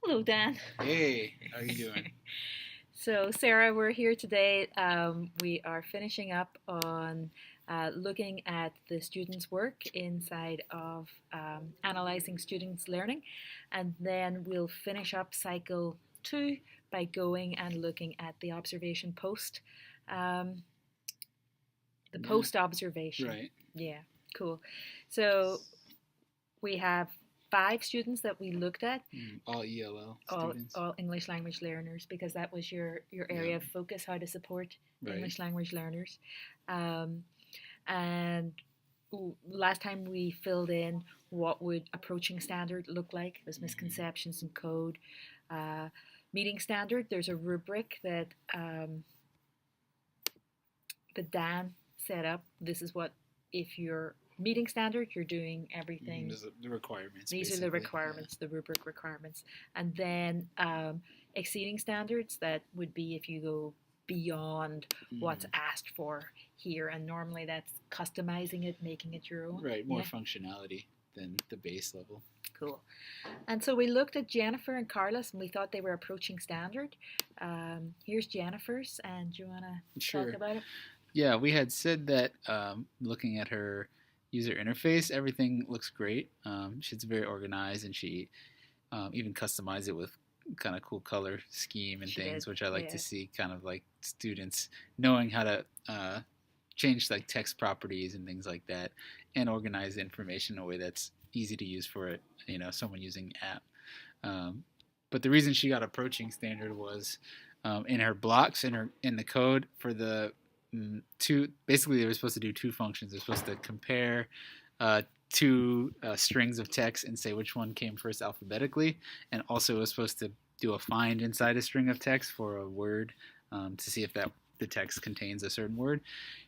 Hello, Dan. Hey, how you doing? So, Sarah, we're here today. We are finishing up on looking at the students' work inside of analyzing students' learning, and then we'll finish up cycle two by going and looking at the observation post, um, the Yeah, post observation. right. Yeah, cool. So, we have five students that we looked at, All ELL all students. all English language learners, because that was your Yeah, area of focus, how to support right. English language learners. Um, and last time we filled in what would approaching standard look like. There's misconceptions in code. Uh, Meeting standard. There's a rubric that Dan set up. This is what, if you're meeting standard, you're doing everything. Those are the requirements, These are the basically. requirements, the rubric requirements. And then exceeding standards, that would be if you go beyond what's asked for here. And normally that's customizing it, making it your own. Right, more functionality than the base level. Cool. And so we looked at Jennifer and Carlos, and we thought they were approaching standard. Here's Jennifer's, and do you want to talk about it? Yeah, we had said that looking at her user interface, everything looks great. She's very organized, and she even customized it with kind of cool color scheme and things, which I like to see. Kind of like students knowing how to change like text properties and things like that, and organize the information in a way that's easy to use for someone using the app. But the reason she got approaching standard was in her blocks in the code for the two. Basically, they were supposed to do two functions. They're supposed to compare two strings of text and say which one came first alphabetically, and also it was supposed to do a find inside a string of text for a word to see if the text contains a certain word.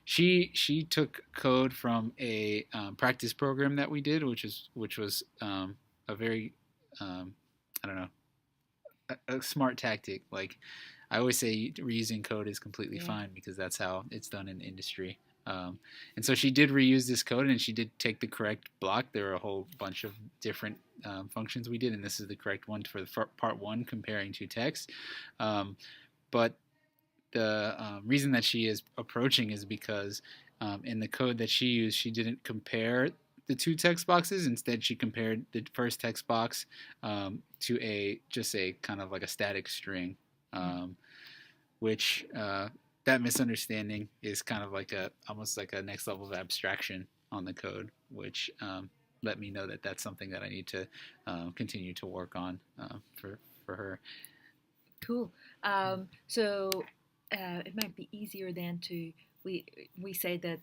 She took code from a practice program that we did, which was a very I don't know, a smart tactic. Like I always say, reusing code is completely fine because that's how it's done in industry. And so she did reuse this code, and she did take the correct block. There were a whole bunch of different functions we did, and this is the correct one for the part one, comparing two texts. But the reason that she is approaching is because in the code that she used, she didn't compare the two text boxes. Instead, she compared the first text box to just a kind of like a static string, which that misunderstanding is kind of like almost like a next level of abstraction on the code, which let me know that that's something that I need to continue to work on for her. Cool. So it might be easier then to we say that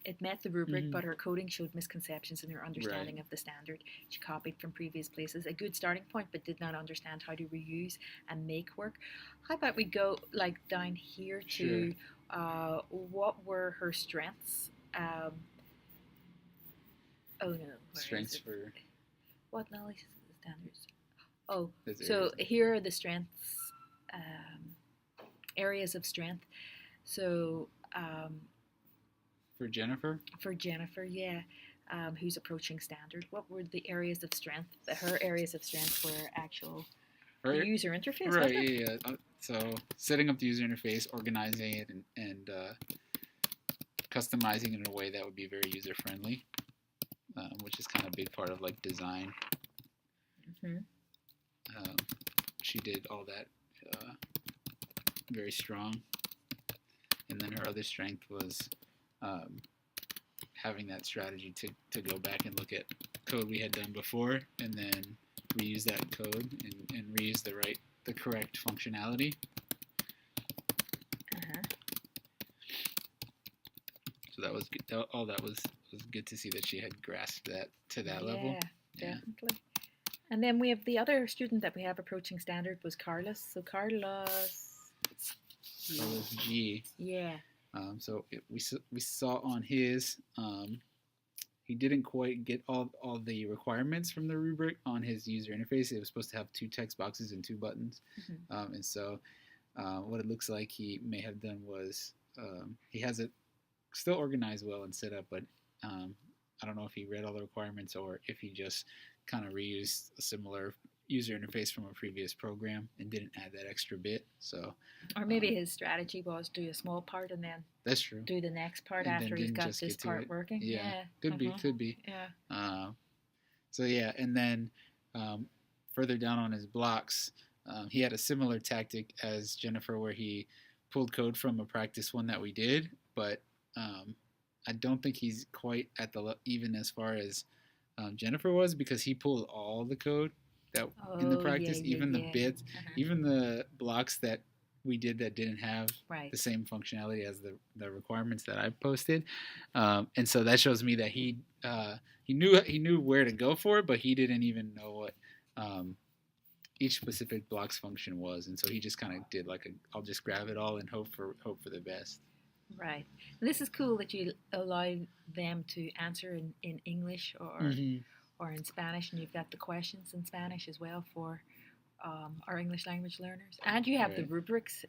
it met the rubric, but her coding showed misconceptions in her understanding of the standard. She copied from previous places, a good starting point, but did not understand how to reuse and make work. How about we go like down here to what were her strengths? Oh no, strengths for what knowledge is the standards? Oh, so here are the strengths, areas of strength. So for Jennifer, yeah, who's approaching standard. What were the areas of strength? Her areas of strength were actual user interface, right? Yeah. So setting up the user interface, organizing it, and customizing it in a way that would be very user friendly, which is kind of a big part of like design. She did all that very strong. And then her other strength was having that strategy to go back and look at code we had done before, and then reuse that code and reuse the correct functionality. So that was good. All that was good to see that she had grasped that to that level. Yeah, definitely. And then we have the other student that we have approaching standard was Carlos. So Carlos G. Yeah. So we saw on his he didn't quite get all the requirements from the rubric on his user interface. It was supposed to have two text boxes and two buttons, and so what it looks like he may have done was he has it still organized well and set up, but I don't know if he read all the requirements or if he just kind of reused a similar user interface from a previous program and didn't add that extra bit. So, Or maybe his strategy was do a small part and then that's true. do the next part And after then he's didn't got just this get to part it. working. Yeah, could be. Yeah. So yeah, and then further down on his blocks, he had a similar tactic as Jennifer, where he pulled code from a practice one that we did, but I don't think he's quite at the even as far as Jennifer was, because he pulled all the code that in the practice, even the bits, even the blocks that we did that didn't have the same functionality as the requirements that I posted, and so that shows me that he knew where to go for it, but he didn't even know what each specific block's function was, and so he just kind of did like I'll just grab it all and hope for the best. Right. And this is cool that you allow them to answer in English or in Spanish, and you've got the questions in Spanish as well for our English language learners. And you have the rubrics.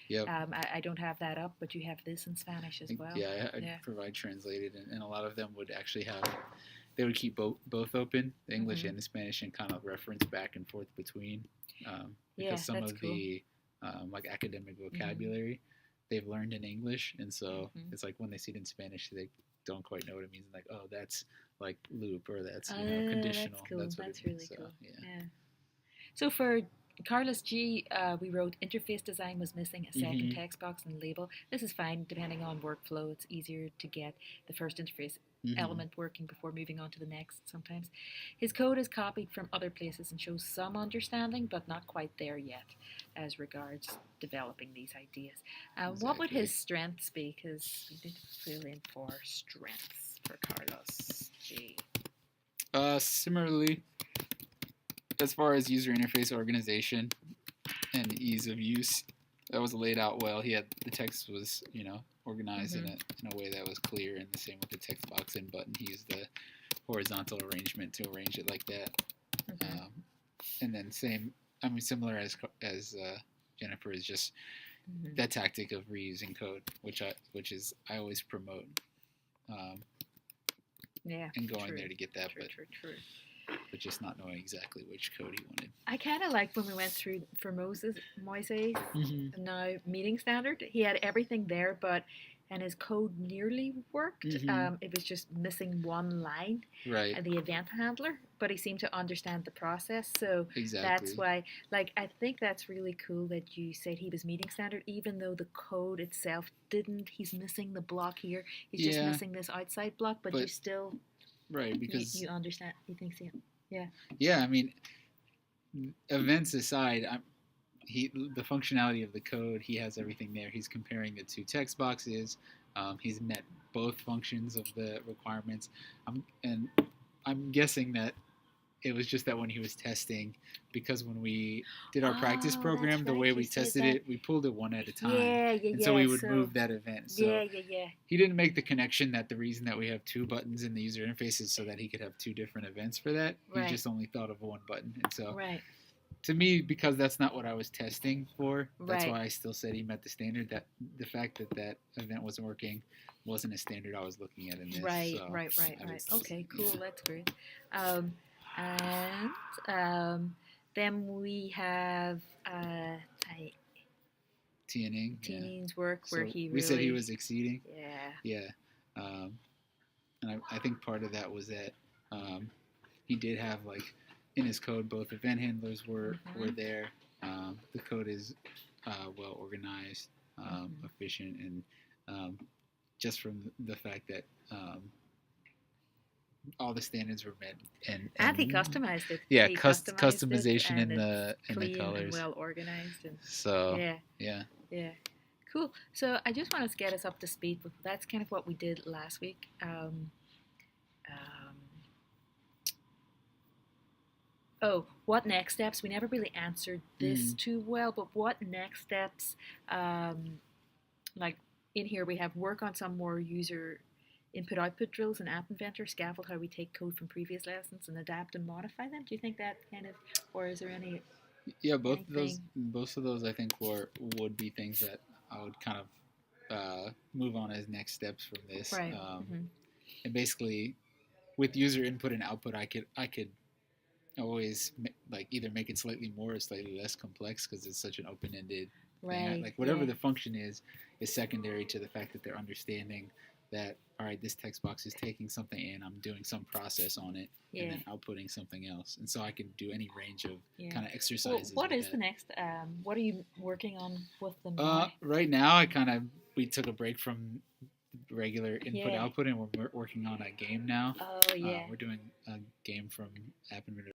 Yep. I don't have that up, but you have this in Spanish as well. Yeah, I provide translated, and a lot of them would actually they would keep both open, the English and the Spanish, and kind of reference back and forth between, because some of the like academic vocabulary they've learned in English, and so it's like when they see it in Spanish, they don't quite know what it means. Like, oh, that's like loop, or that's conditional. That's cool. That's really so, cool. Yeah. So for Carlos G, we wrote interface design was missing a second text box and label. This is fine depending on workflow. It's easier to get the first interface element working before moving on to the next sometimes. His code is copied from other places and shows some understanding, but not quite there yet as regards developing these ideas. Exactly. What would his strengths be? Because we need to fill in for strengths for Carlos G. Similarly, as far as user interface organization and ease of use, that was laid out well. The text was, organized in a way that was clear, and the same with the text box and button. He used the horizontal arrangement to arrange it like that. And then similar as Jennifer, is just that tactic of reusing code, which I always promote. And going there to get that, true. But just not knowing exactly which code he wanted. I kind of like when we went through for Moises now meeting standard. He had everything there, and his code nearly worked. It was just missing one line, the event handler, but he seemed to understand the process. So that's why, I think that's really cool that you said he was meeting standard, even though the code itself didn't. He's missing the block here. He's just missing this outside block, but you still... Right, because... You understand. He thinks yeah. Yeah, I mean, events aside, the functionality of the code, he has everything there. He's comparing the two text boxes. He's met both functions of the requirements. I'm guessing that it was just that when he was testing, because when we did our practice program, the way we tested it, we pulled it one at a time. And so we would move that event. So he didn't make the connection that the reason that we have two buttons in the user interface is so that he could have two different events for that. He just only thought of one button. And so to me, because that's not what I was testing for, that's why I still said he met the standard. That the fact that event wasn't working wasn't a standard I was looking at in this. Right. Okay, cool. That's great. And then we have Tianing's work, where he really... We said he was exceeding. Yeah. And I think part of that was that he did have, in his code, both event handlers were there. The code is well organized, efficient, and just from the fact that all the standards were met, and he customized it. Yeah, customization in the colors, and well organized, and so yeah. Cool. So I just want to get us up to speed. That's kind of what we did last week. What next steps? We never really answered this too well, but what next steps? In here we have work on some more user input-output drills and App Inventor, scaffold how we take code from previous lessons and adapt and modify them. Do you think that kind of, or is there any? Yeah, both of those I think would be things that I would kind of move on as next steps from this. Right. And basically, with user input and output, I could always like either make it slightly more or slightly less complex because it's such an open-ended thing. Right. Like whatever Yeah. the function is secondary to the fact that they're understanding that all right, this text box is taking something in, I'm doing some process on it, Yeah. and then outputting something else, and so I can do any range of Yeah. kind of Well, exercises. what with is that. the next? What are you working on with them now? Right now, we took a break from regular input Yeah. output, and we're working on a game now. Oh yeah. We're doing a game from App Inventor